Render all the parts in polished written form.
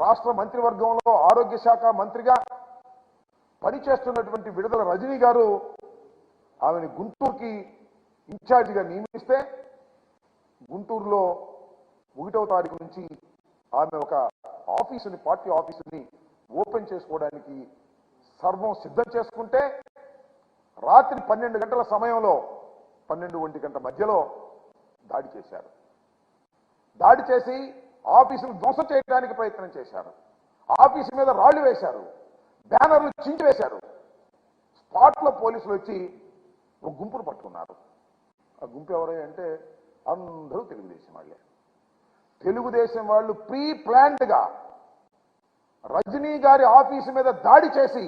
రాష్ట్ర మంత్రివర్గంలో ఆరోగ్య శాఖ మంత్రిగా పనిచేస్తున్నటువంటి విడుదల రజనీ గారు ఆమెను గుంటూరుకి ఇన్ఛార్జిగా నియమిస్తే గుంటూరులో 1వ తారీఖు నుంచి ఆమె ఒక ఆఫీసుని, పార్టీ ఆఫీసుని ఓపెన్ చేసుకోవడానికి సర్వం సిద్ధం చేసుకుంటే రాత్రి 12 గంటల సమయంలో 12-1 గంట మధ్యలో దాడి చేశారు. దాడి చేసి ఆఫీసును ధ్వంసం చేయడానికి ప్రయత్నం చేశారు. ఆఫీసు మీద రాళ్లు వేశారు, బ్యానర్లు చించివేశారు. స్పాట్లో పోలీసులు వచ్చి ఒక గుంపును పట్టుకున్నారు. ఆ గుంపు ఎవరై అంటే అందరూ తెలుగుదేశం వాళ్ళే. తెలుగుదేశం వాళ్ళు ప్రీ ప్లాన్డ్గా రజనీ గారి ఆఫీసు మీద దాడి చేసి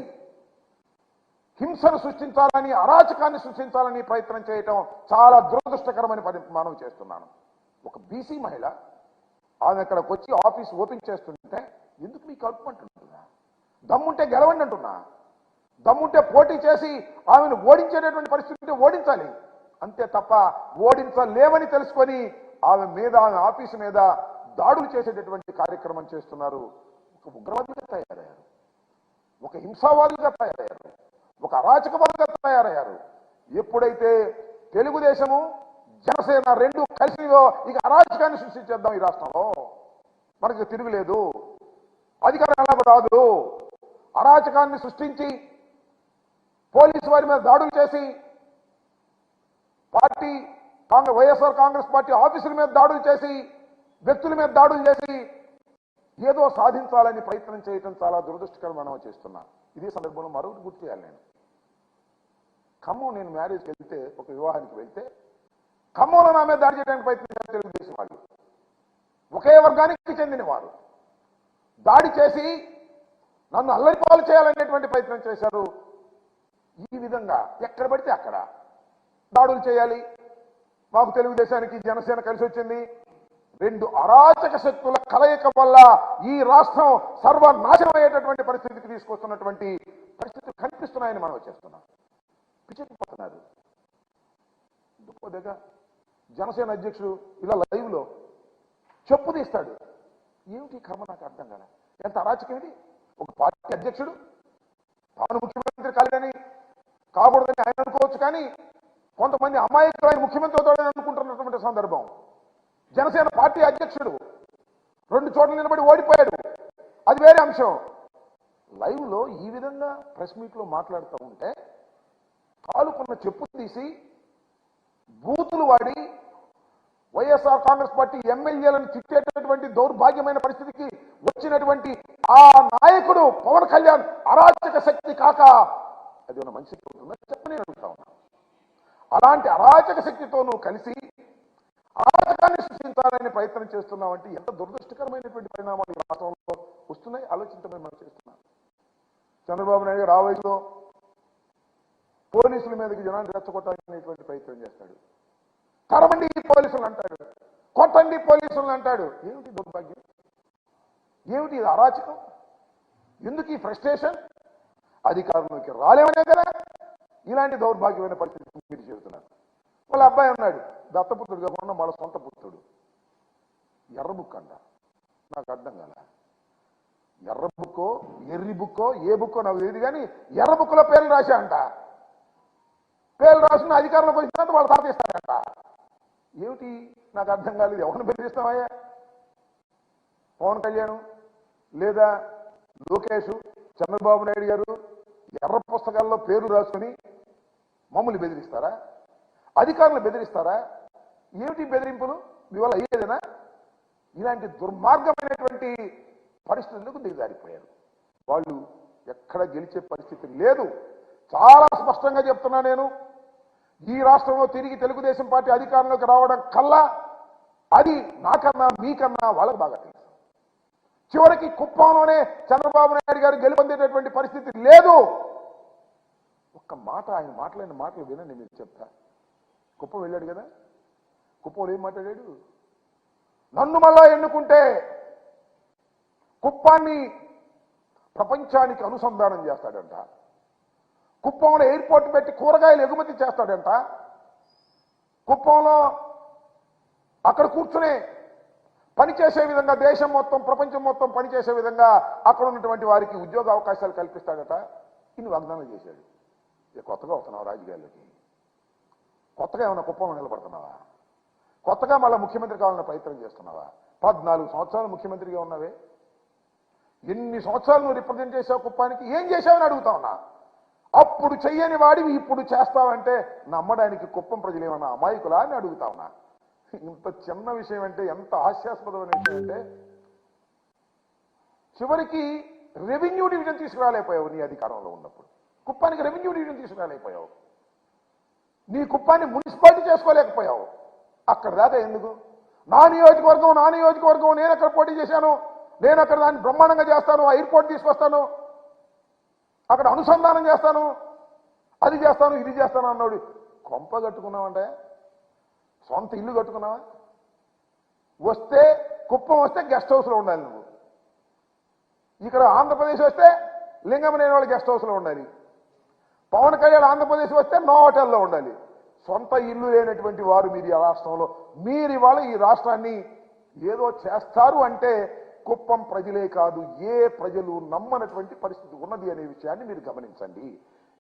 హింసను సృష్టించాలని, అరాచకాన్ని సృష్టించాలని ప్రయత్నం చేయటం చాలా దురదృష్టకరమైన మనం చేస్తున్నాను. ఒక బీసీ మహిళ ఆమె అక్కడికి వచ్చి ఆఫీస్ ఓపెన్ చేస్తుంటే ఎందుకు మీకు కలుపుమంటుంటున్నా? దమ్ముంటే గెలవండి అంటున్నా. దమ్ముంటే పోటీ చేసి ఆమెను ఓడించేటటువంటి పరిస్థితి ఓడించాలి, అంతే తప్ప ఓడించలేమని తెలుసుకొని ఆమె మీద, ఆమె ఆఫీసు మీద దాడులు చేసేటటువంటి కార్యక్రమం చేస్తున్నారు. ఒక ఉగ్రవాదిగా తయారయ్యారు, ఒక హింసావాదులుగా తయారయ్యారు, ఒక అరాచకవాదులుగా తయారయ్యారు. ఎప్పుడైతే తెలుగుదేశము జనసేన రెండు కలిసి ఇక అరాచకాన్ని సృష్టించేద్దాం ఈ రాష్ట్రంలో, మనకు తిరుగులేదు, అధికారం రాదు, అరాచకాన్ని సృష్టించి పోలీసు వారి మీద దాడులు చేసి పార్టీ వైఎస్ఆర్ కాంగ్రెస్ పార్టీ ఆఫీసుల మీద దాడులు చేసి, వ్యక్తుల మీద దాడులు చేసి ఏదో సాధించాలని ప్రయత్నం చేయటం చాలా దురదృష్టకరం మనం చేస్తున్నా. ఇదే సందర్భంలో మరొకటి గుర్తు చేయాలి. ఖమ్మం నేను మ్యారేజ్కి వెళ్తే, ఒక వివాహానికి వెళ్తే ఖమ్మంలో నా మీద దాడి చేయడానికి ప్రయత్నించారు తెలుగుదేశం వాళ్ళు. ఒకే వర్గానికి చెందిన వారు దాడి చేసి నన్ను అల్లరిపాలు చేయాలనేటువంటి ప్రయత్నం చేశారు. ఈ విధంగా ఎక్కడ పడితే అక్కడ దాడులు చేయాలి. మాకు తెలుగుదేశానికి జనసేన కలిసి వచ్చింది. రెండు అరాచక శక్తుల కలయిక వల్ల ఈ రాష్ట్రం సర్వనాశనం అయ్యేటటువంటి పరిస్థితికి తీసుకొస్తున్నటువంటి పరిస్థితులు కనిపిస్తున్నాయని మనం చేస్తున్నాం. పిచ్చెక్కిపోతున్నారు. దగ్గర జనసేన అధ్యక్షుడు ఇలా లైవ్ లో చెప్పు తీస్తాడు. ఏమిటి కర్మ నాకు అర్థం కాదు. ఎంత అరాచకం ఇది! ఒక పార్టీ అధ్యక్షుడు తాను ముఖ్యమంత్రి కాకూడదని ఆయన అనుకోవచ్చు, కానీ కొంతమంది అమాయకులు ఆయన ముఖ్యమంత్రి అవుతాడని అనుకుంటున్నటువంటి సందర్భం. జనసేన పార్టీ అధ్యక్షుడు 2 చోట్ల నిలబడి ఓడిపోయాడు, అది వేరే అంశం. లైవ్ లో ఈ విధంగా ప్రెస్ మీట్ లో మాట్లాడుతూ ఉంటే కాలుకున్న చెప్పు తీసి బూతులు వాడి వైఎస్ఆర్ కాంగ్రెస్ పార్టీ ఎమ్మెల్యేలను తిట్టేటటువంటి దౌర్భాగ్యమైన పరిస్థితికి వచ్చినటువంటి ఆ నాయకుడు పవన్ కళ్యాణ్ అరాచక శక్తి కాక అది ఉన్న మంచి చెప్పని అడుగుతా ఉన్నా. అలాంటి అరాచక శక్తితో నువ్వు కలిసి అరాచకాన్ని సృష్టించాలని ప్రయత్నం చేస్తున్నావంటే ఎంత దురదృష్టకరమైనటువంటి పరిణామాలు ఈ రాష్ట్రంలో వస్తున్నాయి ఆలోచించమని మనం చేస్తున్నాం. చంద్రబాబు నాయుడు గారు ఆ వయసులో పోలీసుల మీదకి జనాన్ని రెచ్చగొట్టాలనేటువంటి ప్రయత్నం చేస్తాడు. తరమండి పోలీసులు అంటాడు, కొట్టండి పోలీసులు అంటాడు. ఏమిటి దౌర్భాగ్యం? ఏమిటి ఇది అరాచకం? ఎందుకు ఈ ఫ్రస్ట్రేషన్? అధికారంలోకి రాలేమనే కదా ఇలాంటి దౌర్భాగ్యమైన పరిస్థితి మీరు చెబుతున్నారు. వాళ్ళ అబ్బాయి ఉన్నాడు, దత్తపుత్రుడు కాకుండా వాళ్ళ సొంత పుత్రుడు. ఎర్ర బుక్ అంట, నాకు అర్థం కాల. ఎర్ర బుక్కో ఎర్రి బుక్కో ఏ బుక్కో నాకు తెలియదు, కానీ ఎర్ర బుక్లో పేర్లు రాశా అంట. పేర్లు రాసిన అధికారంలోకి వచ్చినంత వాళ్ళు తాతేస్తారంట. ఏమిటి నాకు అర్థం కాలేదు. ఎవరిని బెదిరిస్తామయ్యా? పవన్ కళ్యాణ్ లేదా లోకేష్, చంద్రబాబు నాయుడు గారు ఎర్ర పుస్తకాల్లో పేర్లు రాసుకుని మమ్మల్ని బెదిరిస్తారా? అధికారులు బెదిరిస్తారా? ఏమిటి బెదిరింపులు? మీ వల్ల అయ్యేదేనా? ఇలాంటి దుర్మార్గమైనటువంటి పరిస్థితులకు దిగజారిపోయారు. వాళ్ళు ఎక్కడ గెలిచే పరిస్థితి లేదు. చాలా స్పష్టంగా చెప్తున్నా నేను, ఈ రాష్ట్రంలో తిరిగి తెలుగుదేశం పార్టీ అధికారంలోకి రావడం కల్లా అది నాకన్నా మీకన్నా వాళ్ళకు బాగా తెలుసు. చివరికి కుప్పంలోనే చంద్రబాబు నాయుడు గారు గెలుపొందేటటువంటి పరిస్థితి లేదు. ఒక్క మాట, ఆయన మాట్లాడిన మాటలు వినండి, మీకు చెప్తా. కుప్పం వెళ్ళాడు కదా, కుప్పంలో ఏం మాట్లాడాడు? నన్ను మళ్ళా ఎన్నుకుంటే కుప్పాన్ని ప్రపంచానికి అనుసంధానం చేస్తాడంట. కుప్పంలో ఎయిర్పోర్ట్ పెట్టి కూరగాయలు ఎగుమతి చేస్తాడంట. కుప్పంలో అక్కడ కూర్చునే పనిచేసే విధంగా దేశం మొత్తం ప్రపంచం మొత్తం పనిచేసే విధంగా అక్కడ ఉన్నటువంటి వారికి ఉద్యోగ అవకాశాలు కల్పిస్తాడట. ఇన్ని వాగ్దానం చేశాడు. ఇక కొత్తగా వస్తున్నావు రాజకీయాల్లోకి, కొత్తగా ఏమైనా కుప్పంలో నిలబడుతున్నావా? కొత్తగా మళ్ళీ ముఖ్యమంత్రి కావాలన్న ప్రయత్నం చేస్తున్నావా? 14 సంవత్సరాలు ముఖ్యమంత్రిగా ఉన్నావే, ఎన్ని సంవత్సరాలు నువ్వు రిప్రజెంట్ చేసావు కుప్పానికి? ఏం చేశావని అడుగుతా ఉన్నా. అప్పుడు చెయ్యని వాడివి ఇప్పుడు చేస్తావంటే నమ్మడానికి కుప్పం ప్రజలు ఏమన్నా అమాయకులా అని అడుగుతా ఉన్నా. ఇంత చిన్న విషయం అంటే ఎంత హాస్యాస్పదమైన విషయం అంటే, చివరికి రెవెన్యూ డివిజన్ తీసుకురాలేకపోయావు నీ అధికారంలో ఉన్నప్పుడు. కుప్పానికి రెవెన్యూ డివిజన్ తీసుకురాలేకపోయావు. నీ కుప్పాన్ని మున్సిపాలిటీ చేసుకోలేకపోయావు. అక్కడ దాకా ఎందుకు? నా నియోజకవర్గం నేను అక్కడ పోటీ చేశాను, నేను అక్కడ దాన్ని బ్రహ్మాండంగా చేస్తాను, ఎయిర్పోర్ట్ తీసుకొస్తాను, అక్కడ అనుసంధానం చేస్తాను, అది చేస్తాను ఇది చేస్తాను అన్నాడు. కొంప కట్టుకున్నావంటే సొంత ఇల్లు కట్టుకున్నావా? వస్తే కుప్పం వస్తే గెస్ట్ హౌస్లో ఉండాలి నువ్వు. ఇక్కడ ఆంధ్రప్రదేశ్ వస్తే లింగమనేని వాళ్ళు గెస్ట్ హౌస్లో ఉండాలి. పవన్ కళ్యాణ్ ఆంధ్రప్రదేశ్ వస్తే నో హోటల్లో ఉండాలి. సొంత ఇల్లు లేనటువంటి వారు మీరు ఈ రాష్ట్రంలో, మీరు ఇవాళ ఈ రాష్ట్రాన్ని ఏదో చేస్తారు అంటే కుప్పం ప్రజలే కాదు ఏ ప్రజలు నమ్మనటువంటి పరిస్థితి ఉన్నది అనే విషయాన్ని మీరు గమనించండి.